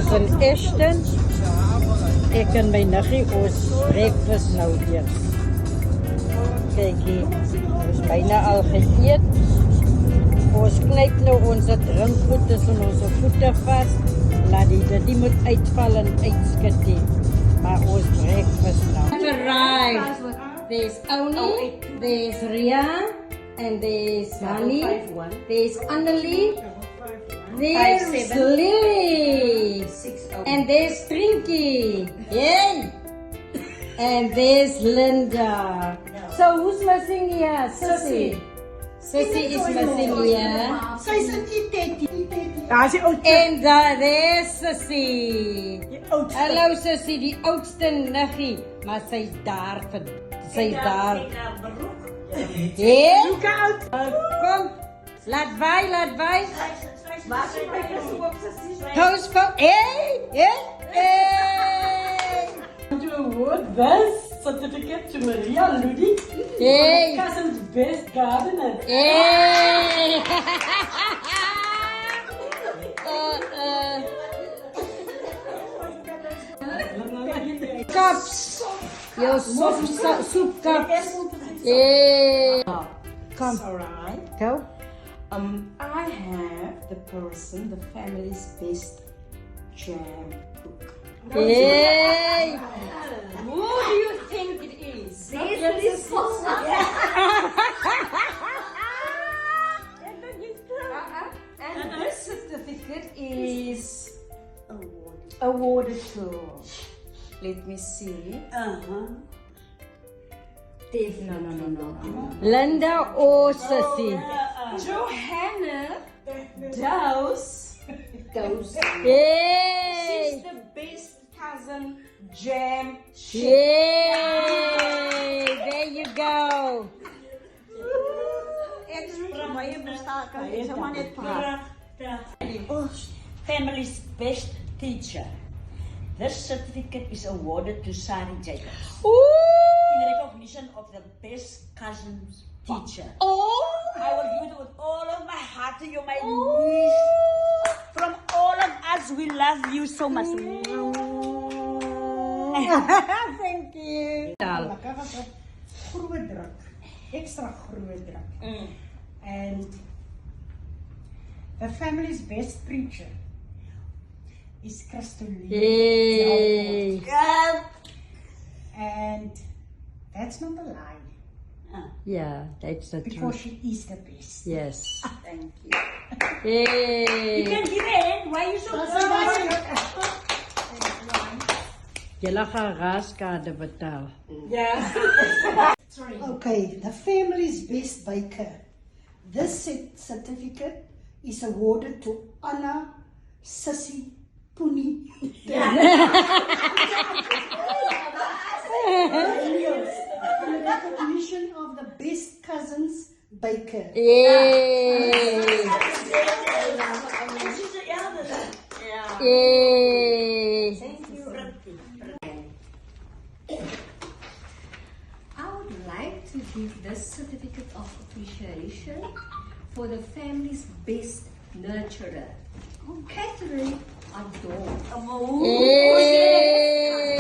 is in Ashton. Ek en my niggie, ons breakfast nou eers. Kykie, ons byna al geëet. Ons knyp nou ons drinkgoed tussen ons voete vas. Laat die moet uitval en uitskit nie. Maar ons breakfast nou. Arrived. There's Oni, there's Ria, and there's Mani, there's Annelie, there's Lily, and there's Trinky, yay! And there's Linda. So who's missing here? Sissy. Sissy is missing here. And there's Sissy. Hallo Sissy, die oudste niggie, maar sy's daar vir sy's daar. Ja? Kom, laat vai. Toes voor, hey. To award this certificate to Maria Ludi, Hey. cousin's best gardener. Hey. Cups. Your soup cups. Hey. Come. Alright. Go. I have the family's best jam cook. Hey. Who do you think it is? And this certificate is awarded to. Let me see. No. Linda or Sissy? Johanna Dose. Hey. She's the best cousin jam. Yay! There you go. Family's best teacher. This certificate is awarded to Sari Jacobs Ooh! in recognition of the best cousin's teacher. Oh! I will give it with all of my heart to you, my niece. From all of us, we love you so much. Thank you. Groot druk, extra groot druk. And the family's best preacher is Crystal Lee. Yay! And that's not a lie, Yeah, that's the because truth. she is the best. Yes. Thank you. Yay! You can give it. Why are you so proud? Julle gaan raskade betaal. Okay, the family's best baker. This certificate is awarded to Anna Sissy Puni. In recognition of the best cousins baker. Yay! She's the eldest. Yay! I would like to give this certificate of appreciation for the family's best nurturer, Catherine Adol. Yay!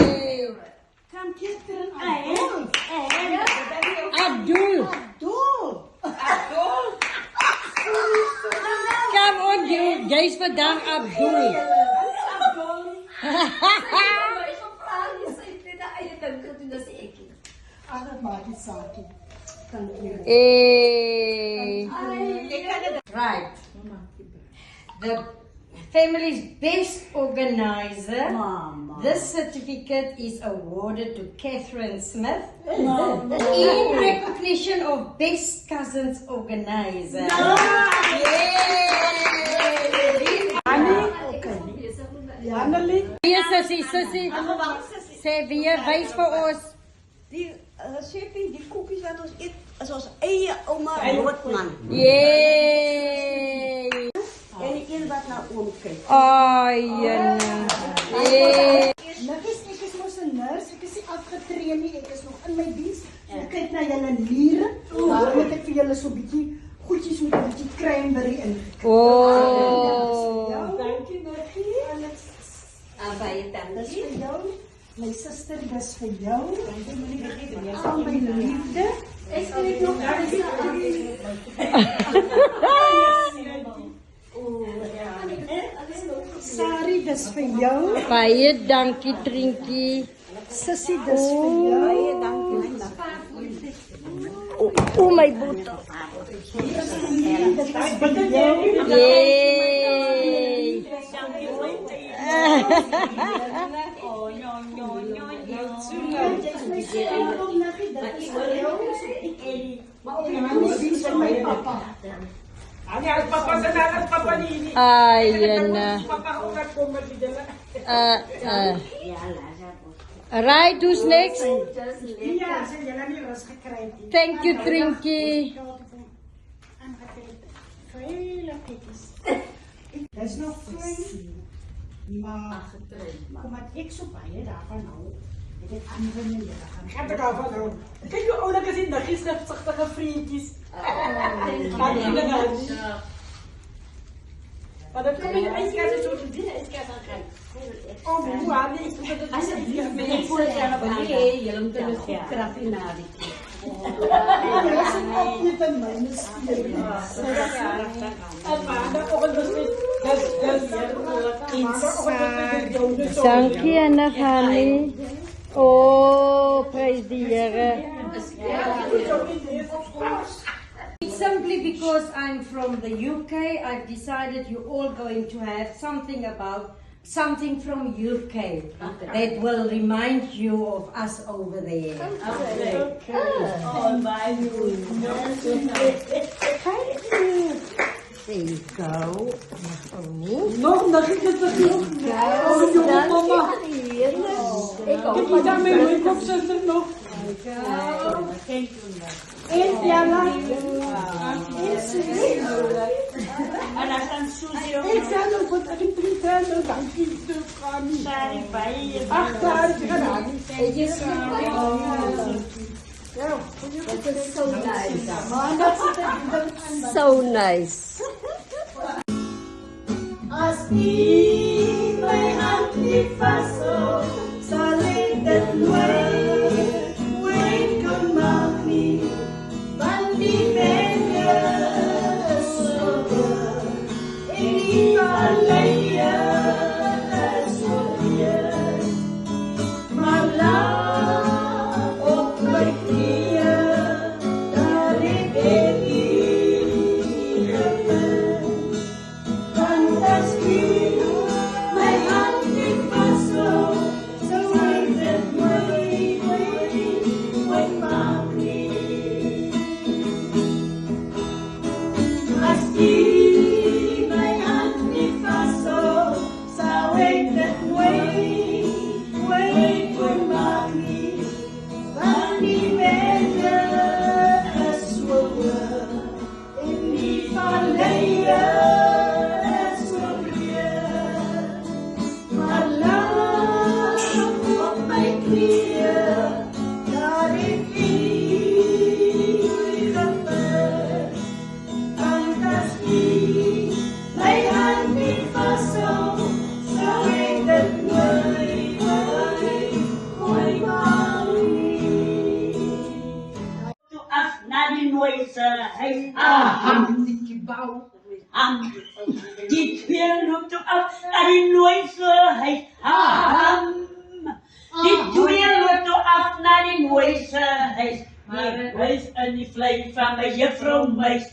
Come Catherine Abdul! Adol. Come on, jy's vandag Abdul. Maak die saakie. Dank you. Yay! Right. The family's best organizer. Mama. This certificate is awarded to Catherine Smith in recognition of Best Cousins Organizer. Yay! Annelie. Hier Sissy, sê weer, wys vir ons. Die resepie, die koekies wat ons eet, is ons eie ouma Roodman. Yay! En die een wat na oom kyk. Ai, jene. Yay! Niggies, ek is mos 'n nurse, ek is nie afgetree nie, ek is nog in my diens. Ek kyk na julle niere, maar moet ek vir julle so 'n bietjie goedjies met 'n bietjie cranberry in. Oh! Dankie, Niggie. Baie Dis dankie. vir jou. My suster, dis vir jou. Al my liefde. Ek skryf nog pryse aan. Sari, dis vir jou. Baie dankie, Trinkie. Sissie, dis vir jou. O my boetie. Dit is vir jou. Yay! Dis my seerop, Nagie, dit is vir jou. Maar op die hand is vir my papa. Ayan na. Right, who's next? Ja, sy julle nie rus gekry het nie. Thank you, Trinkie. Vele petjies. Dis nog vry. Maar kom ek so baie daarvan hou. Dit het ander mense gaan. Gaan ek daarvan hou. Kyk hoe oulik is die niggies sigtige vriendjies. Maar dat kan je ijskaas zo te doen, ijskaas aan gaan. Oh, hoe aan die is Asseblief, ek voel dit aan op nee, julle moet hulle goed krap in naweek. Jy is ook net 'n minus 4. En maandagoggend was dit Dankie, Anna Fanny. Oh, praise the Here. Simply because I'm from the UK, I've decided you're all going to have something from UK that will remind you of us over there. Oh my goodness. There you go. nog niggies is dit nog. Oh, jonge mama. Ek hou Kyk hier dan my make-up suster nog. En Jana. En dan gaan Susie ook Ek sê nou wat ek intree, dankie so gaan. Sari baie. Ag, daar is gedaan. Dit is so nice. Maar dat sit ek So nice. as die my hand nie vashou, sal ek dit nooit kon maak nie, want die wêreld is so groot, en die verleie is so groot. Maar laat op my knieë, daar het ek nie gevind. Want as jy my hand nie vashou, sou ek dit nooit maak nie. As jy my hand nie vashou, sou ek dit nooit maak nie. Want die wêreld is so groot, en die verleie is so groot. Maar laat op my knieë, daar het ek gevind. Want as jy my hand nie vashou, sou ek dit nooit maak nie. Toe af na die nooise huis. Die twee loop toe af na die nooise huis. Die twee loop toe af na die nooise huis. Die huis in die vlei van my juffrou muis.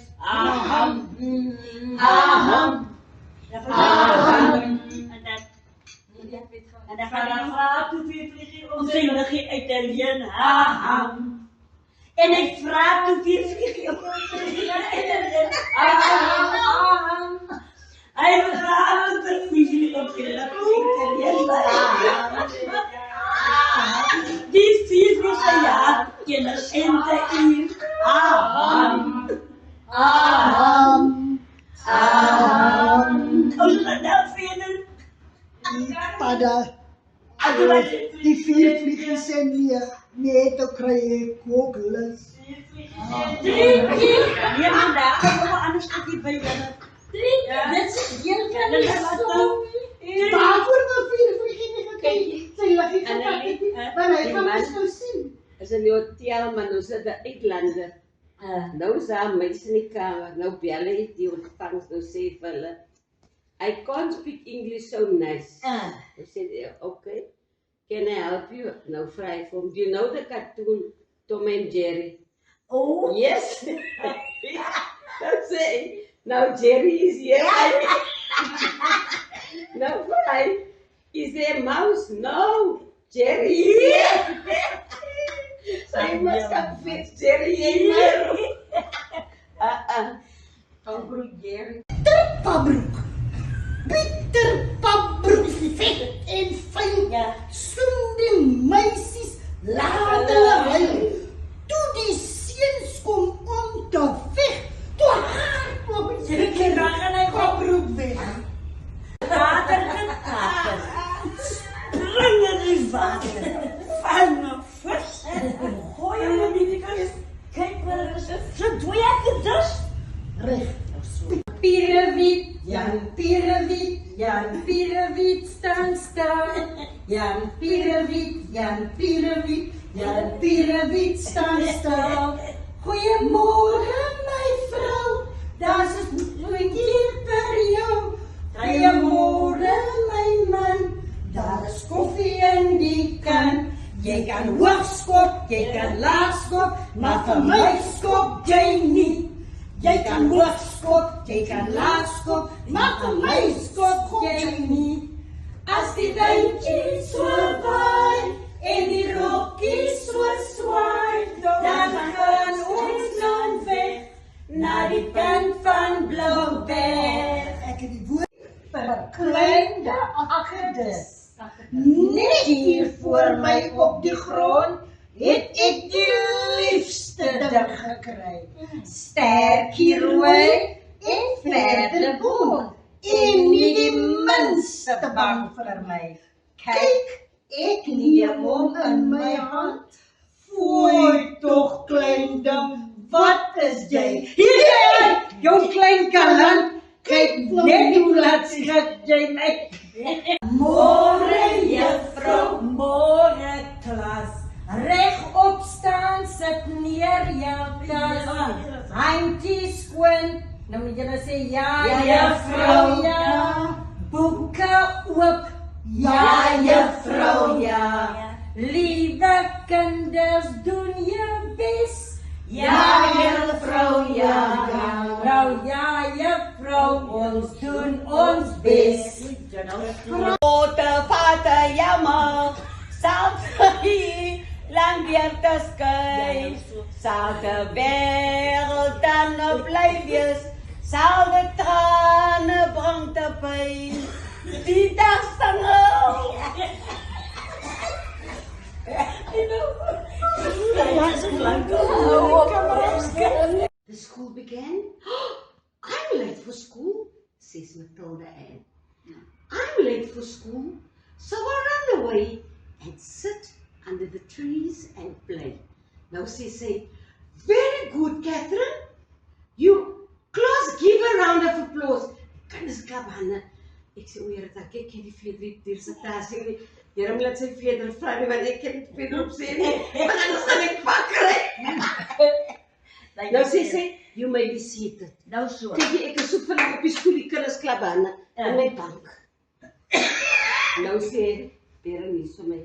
En dan gaan we vragen toe veel vliegen om zijn liggie uit te leen. En ik vraag toe veel vliegen om zijn liggie uit te leen. Hij vraagt om te vliegen op zijn liggie te leen. Die vier vliegen ja, kinders in de uur. Ons gaan nou vinden. Pada, die 4 vliegers en nee, toe kry ek ook lus. Ja, maar daar kan nog anders dat die bij julle. Dit is heel kan niet. Waarvoor nou 4 vliegers? is in die hotel, maar nou sit die uitlander. Nou is daar mense in die kamer, nou bel hy die ontvangs, nou sê vir hulle, I can't speak English so nice. Nou sê hy, okay, can I help you? Nou vra hy vir hom, do you know the cartoon Tom and Jerry? Oh, Yes. Nou sê hy, now Jerry is here. Nou vra hy, is there a mouse? No, Jerry is here. So you must come fix Jerry in my room. Pabroek Jerry. Pabroek. Pieter Pabroek, vet en fyn. Soen die meisies laat hulle huil. Toe die seuns kom om te veg, toe hardloop jy raak en hy Pabroek weg. water gekater. Spring in die water. Vang een vis. Gooi hom in die kus. Kyk waar is het. So doe ek het dus. Reg. Pierrewiet, Jan Pierrewiet, Jan Pierrewiet staan staan. Jan Pierrewiet, Jan Pierrewiet, Jan Pierrewiet staan staan. Goeiemôre my vrou, daar's 'n bloetjie vir jou. Goeiemôre my man, daar is koffie in die kan. Jy kan hoog skop, jy kan laag skop, maar vir my skop jy nie. Jy kan hoog skop, jy kan laag skop, maar vir my skop jy nie. As die windjie so waai en die rokkie so swaai, dan gaan ons dan weg na die kant van Blouberg. Ek het die woord Verkleinde agterdes. Net hier voor my op die grond het ek die liefste ding gekry. Sterkie rooi en verder boom. En nie die minste bang vir my. Kyk, ek neem hom in my hand. Fooi toch klein ding, wat is jy? Hier, jou klein kaland. Kyk net hoe laat skat jy my. Môre juffrou, môre klas. Regop staan, sit neer jou tas. Handjies skoon. Nou moet julle sê ja juffrou, ja. Boeke oop. Ja juffrou, ja. Liewe kinders, doen jou bes. Ja juffrou, ja. Ja juffrou, ons doen ons bes. Grote vader jammer, sal hy lang weer te skei. Sal de wêreld dan bly wees, sal de trane bring te pyn. Die dag staan nou. The school began. I'm late for school, says Matilda Ann. I'm late for school, so I run away and sit under the trees and play. Now say, very good, Catherine. You, class, give a round of applause. Kinders klap hande. Ek sê, o Here, dat ek die Frederik hier se tas sê nie. Here, laat sy Frederik vra nie, want ek kan nie Frederik sê nie. Want anders gaan ek vakker. Nou sê, you may be seated. Nou so. Kyk, ek is so vinnig op die stoel, die kinders klap hande in my bank. Nou sê, Pere nie so my,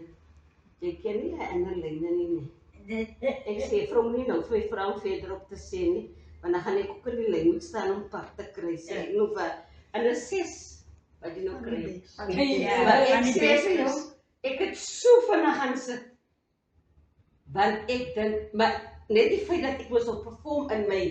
jy ken nie die ander lyne nie. Ek sê, vrou nie nou vir my vrou verder op te sê nie, want dan gaan ek ook in die lyn moet staan om pad te kry. Sê ek nou vir, en 'n 6, wat jy nou kry. Maar ek sê vir jou, ek het so vinnig gaan sit, want ek dink, maar net die feit dat ek was op perform in my,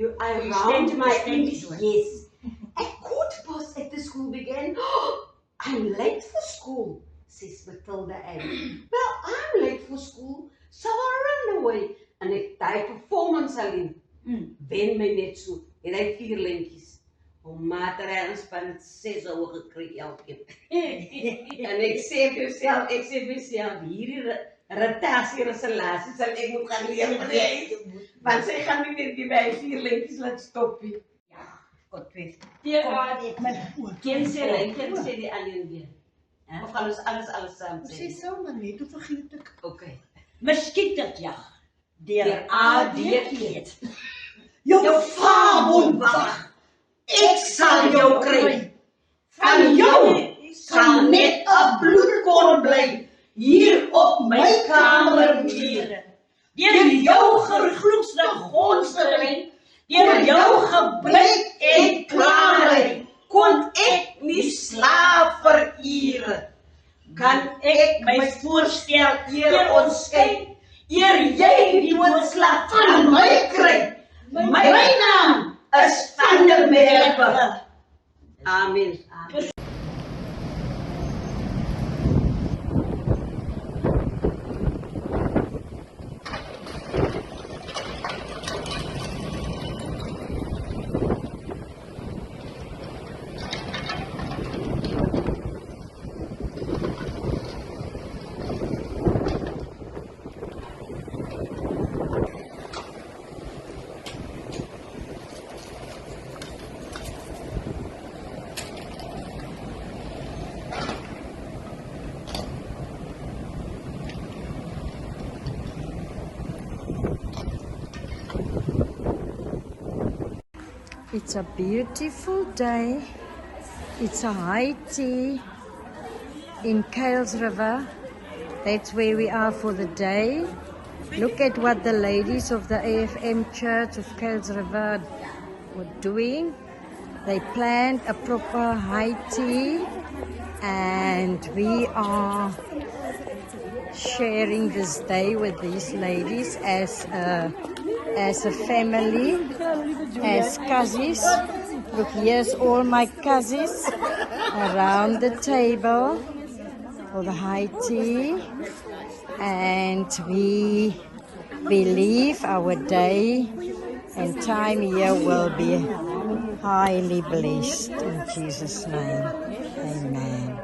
I round my English, yes. A quarter past at the school began. Oh, I'm late for school, says Matilda Ann. Well, I'm late for school, so I run away. En ek die performance alleen, wen my net so, en hy 4 lintjies. Om mater span 6 oor gekry elkeen. En ek sê vir myself, hierdie rotasie reselasie sal ek moet gaan leer breed. Want sy gaan nie meer die by 4 lintjies laat stop nie. Ja, God weet. Ken sê die alleen weer. Of gaan ons alles saam sê? Sê saam dan net, hoe vergeet ek? Okay. muskietjag deur A.D. Keet. Jou fabelwag, ek sal jou kry. Van jou sal net 'n bloedkorrel bly hier op my kamermuur. Deur jou gegloedste gonsteling, deur jou geblik en klaarheid, kon ek nie slaap vir ure. Kan ek my voorstel eer ontskyn, eer jy die doodslag van my kry. My naam is Van der Merwe. Amen. It's a beautiful day. It's a high tea in Kales River. That's where we are for the day. Look at what the ladies of the AFM Church of Kales River were doing. They planned a proper high tea and we are sharing this day with these ladies as a family, as cousins. Look, here's all my cousins around the table for the high tea, and we believe our day and time here will be highly blessed in Jesus' name. Amen.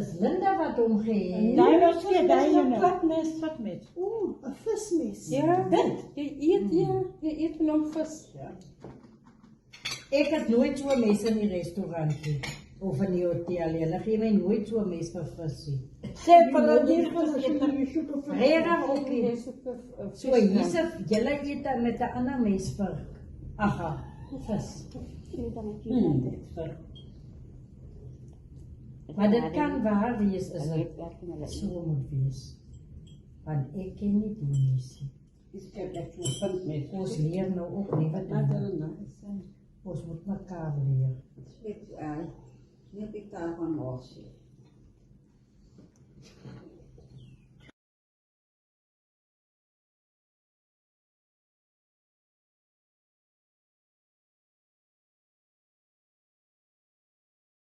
Is Linda wat omgee? Daai was weer daai ene. Wat met? Oeh, 'n vismes. Ja, jy eet van hom vis. Ja. Ek het nooit so 'n mes in die restaurant nie of in die hotel nie. Hulle gee my nooit so 'n mes vir vis nie. Sê vir hulle nie vir Rega ook nie. So hierse julle eet dan met 'n ander mes vir. Aha, vis. Maar dit kan waar wees, is dit so moet wees. Want ek ken nie die mense. Is ek het gevind met Ons leer nou ook nuwe dinge. Ons moet mekaar leer. net ek daar van ons.